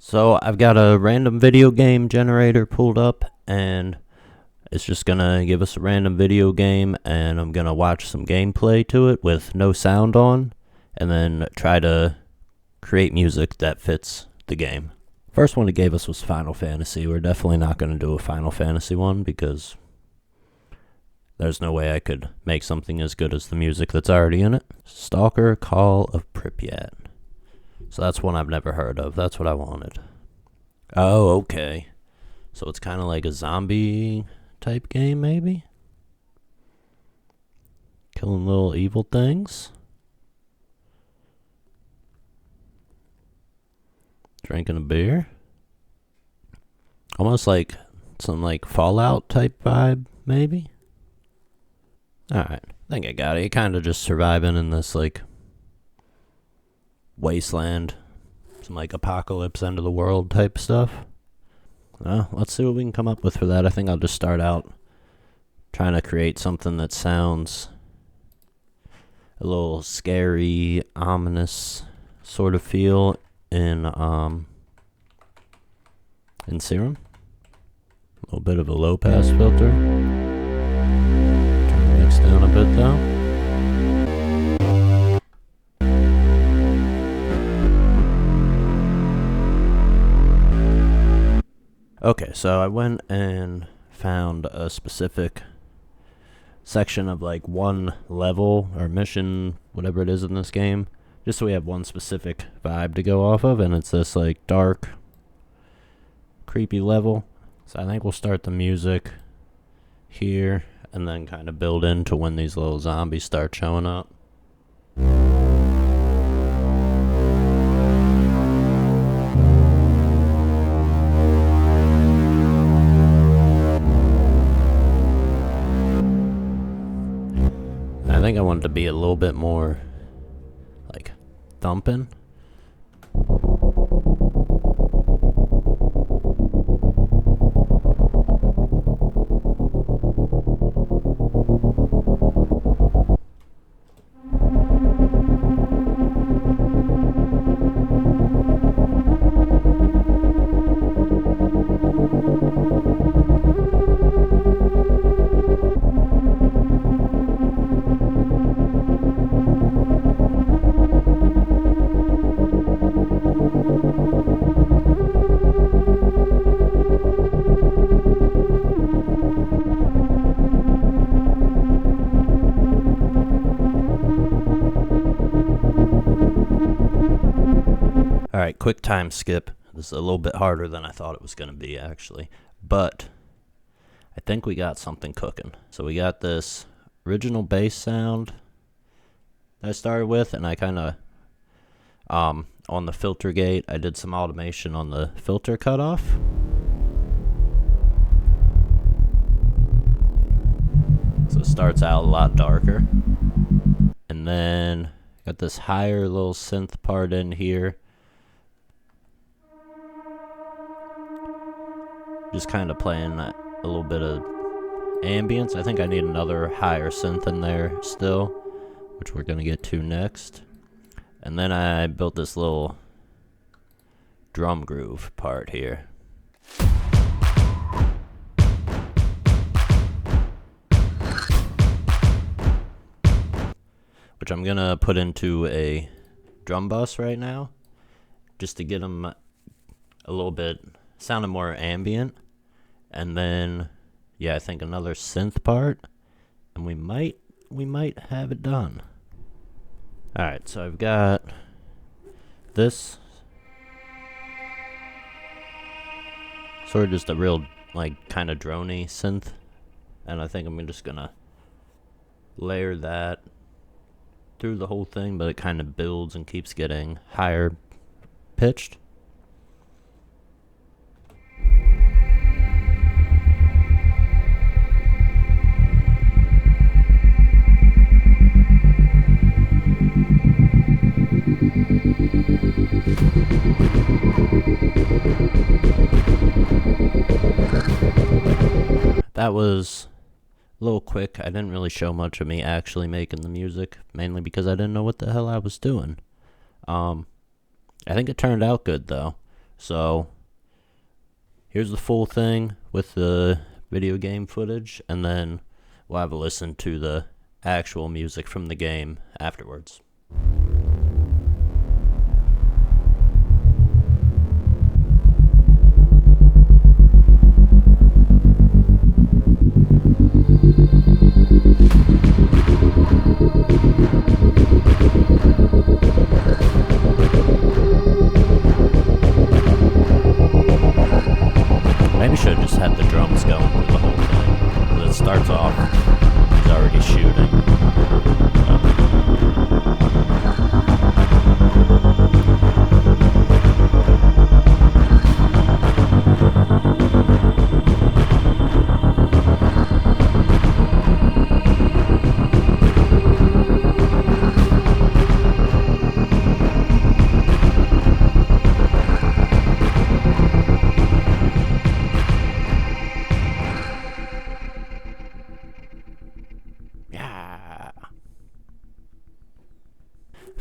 So I've got a random video game generator pulled up, and it's just gonna give us a random video game, and I'm gonna watch some gameplay to it with no sound on, and then try to create music that fits the game. First one it gave us was Final Fantasy. We're definitely not gonna do a Final Fantasy one because there's no way I could make something as good as the music that's already in it. Stalker Call of Pripyat. So that's one I've never heard of. That's what I wanted. Oh, okay. So it's kind of like a zombie type game, maybe? Killing little evil things. Drinking a beer. Almost like some like Fallout type vibe, maybe? Alright, I think I got it. You're kind of just surviving in this like wasteland, some like apocalypse end of the world type stuff. Well, let's see what we can come up with for that. I think I'll just start out trying to create something that sounds a little scary, ominous sort of feel in Serum. A little bit of a low pass filter. Turn the mix down a bit though. Okay, so I went and found a specific section of like one level or mission, whatever it is in this game, just so we have one specific vibe to go off of, and it's this like dark, creepy level. So I think we'll start the music here and then kind of build into when these little zombies start showing up. I think I want it to be a little bit more like thumping. Alright, quick time skip. This is a little bit harder than I thought it was going to be, actually. But I think we got something cooking. So we got this original bass sound that I started with, and I kind of, on the filter gate, I did some automation on the filter cutoff. So it starts out a lot darker. And then got this higher little synth part in here. Just kind of playing a little bit of ambience. I think I need another higher synth in there still, which we're going to get to next. And then I built this little drum groove part here. Which I'm going to put into a drum bus right now, just to get them a little bit sounding more ambient. And then yeah, I think another synth part, and we might have it done. Alright, so I've got this sort of just a real like kind of drony synth, and I think I'm just gonna layer that through the whole thing, but it kind of builds and keeps getting higher pitched. That was a little quick. I didn't really show much of me actually making the music, mainly because I didn't know what the hell I was doing. I think it turned out good though. So here's the full thing with the video game footage, and then we'll have a listen to the actual music from the game afterwards. Maybe should have just had the drums going through the whole thing. But it starts off, he's already shooting.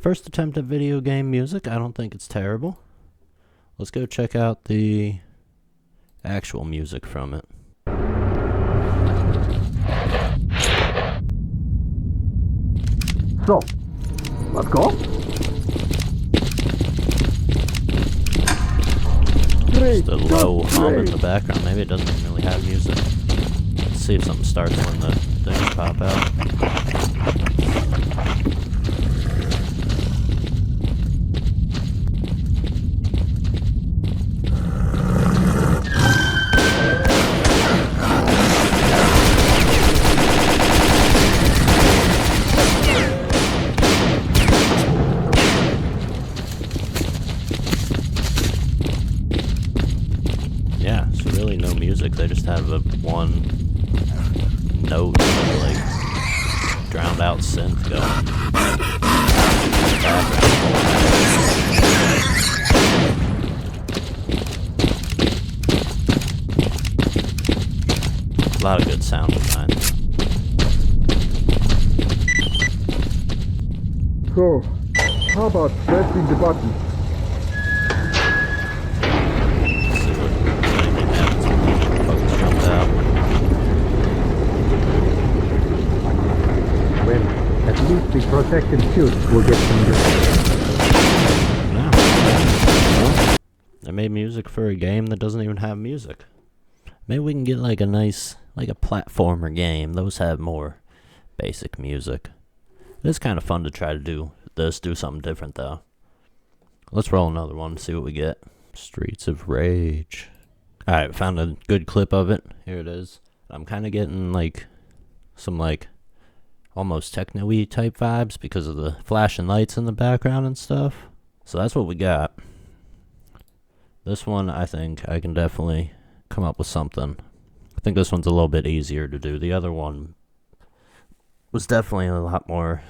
First attempt at video game music. I don't think it's terrible. Let's go check out the actual music from it. So, let's go. Just a low hum in the background. Maybe it doesn't even really have music. Let's see if something starts when the things pop out. Yeah, so really no music. They just have a one note, like drowned out synth going. A lot of good sound design. So, how about pressing the button? See what anything happens when the focus comes out. Well, at least the protective suit will get some use. No. Well, they made music for a game that doesn't even have music. Maybe we can get like a nice, like a platformer game. Those have more basic music. It's kind of fun to try to do something different though. Let's roll another one, see what we get. Streets of Rage. Alright, found a good clip of it. Here it is. I'm kind of getting like some like almost techno-y type vibes because of the flashing lights in the background and stuff. So that's what we got. This one, I think I can definitely come up with something. I think this one's a little bit easier to do. The other one was definitely a lot more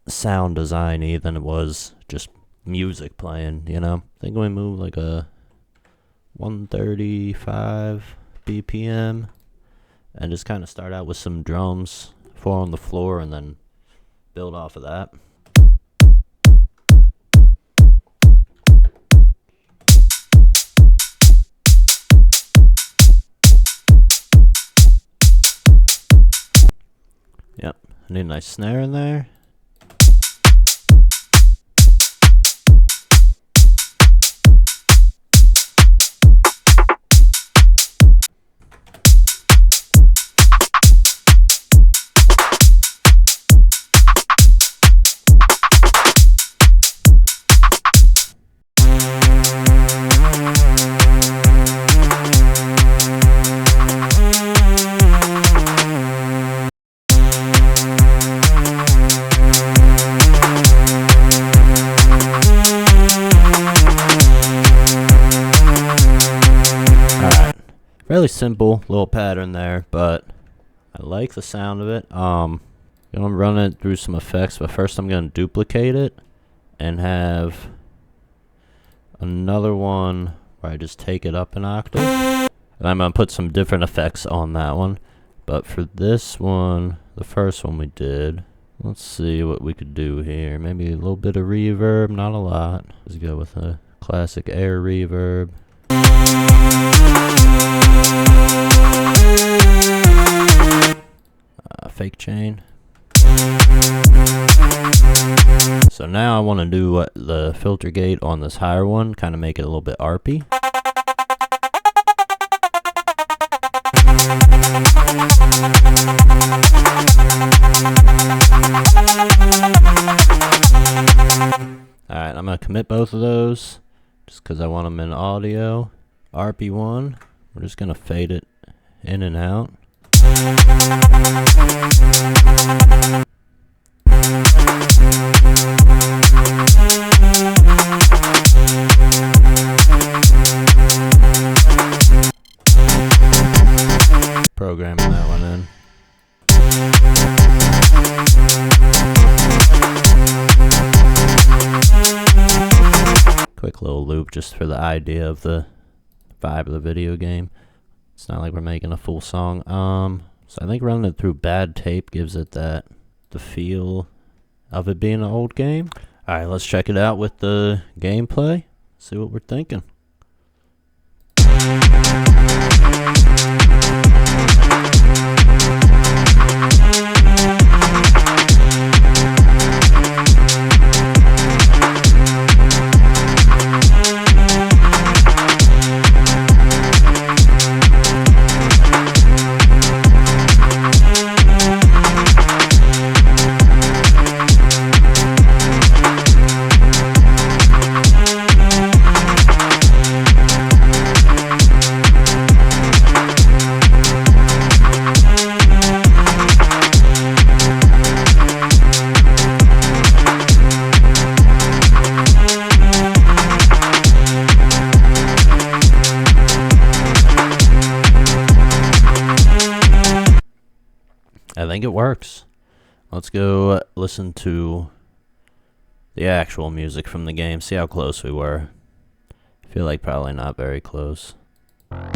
sound designy than it was just music playing, you know? I think we move like a 135 BPM and just kind of start out with some drums, 4 on the floor, and then build off of that. Yep, I need a nice snare in there. Fairly simple little pattern there, but I like the sound of it. I'm gonna run it through some effects, but first I'm gonna duplicate it and have another one where I just take it up an octave. And I'm gonna put some different effects on that one. But for this one, the first one we did, let's see what we could do here. Maybe a little bit of reverb, not a lot. Let's go with a classic air reverb. keychain. So now I want to do the filter gate on this higher one, kind of make it a little bit ARPy. Alright, I'm going to commit both of those just because I want them in audio. ARPy1, we're just going to fade it in and out. Programming that one in. Quick little loop just for the idea of the vibe of the video game. It's not like we're making a full song. So I think running it through bad tape gives it the feel of it being an old game. Alright, let's check it out with the gameplay. See what we're thinking. I think it works. Let's go listen to the actual music from the game, see how close we were. I feel like probably not very close. That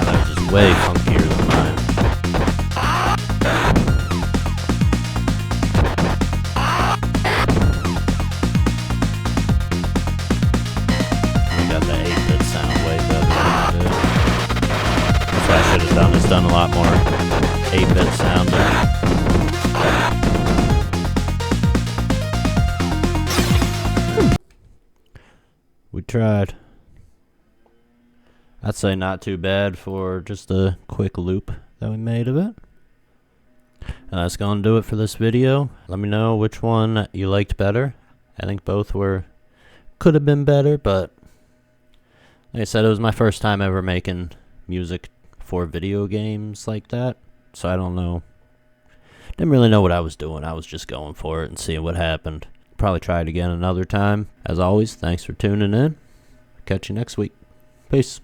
was just way funkier than mine. Got the 8-bit sound way better than I did. That's what I should have done, is done a lot more 8-bit sounding. We tried. I'd say not too bad for just a quick loop that we made of it. And that's going to do it for this video. Let me know which one you liked better. I think both could have been better, but like I said, it was my first time ever making music for video games like that, so I don't know. Didn't really know what I was doing. I was just going for it and seeing what happened. Probably try it again another time. As always, thanks for tuning in. Catch you next week. Peace.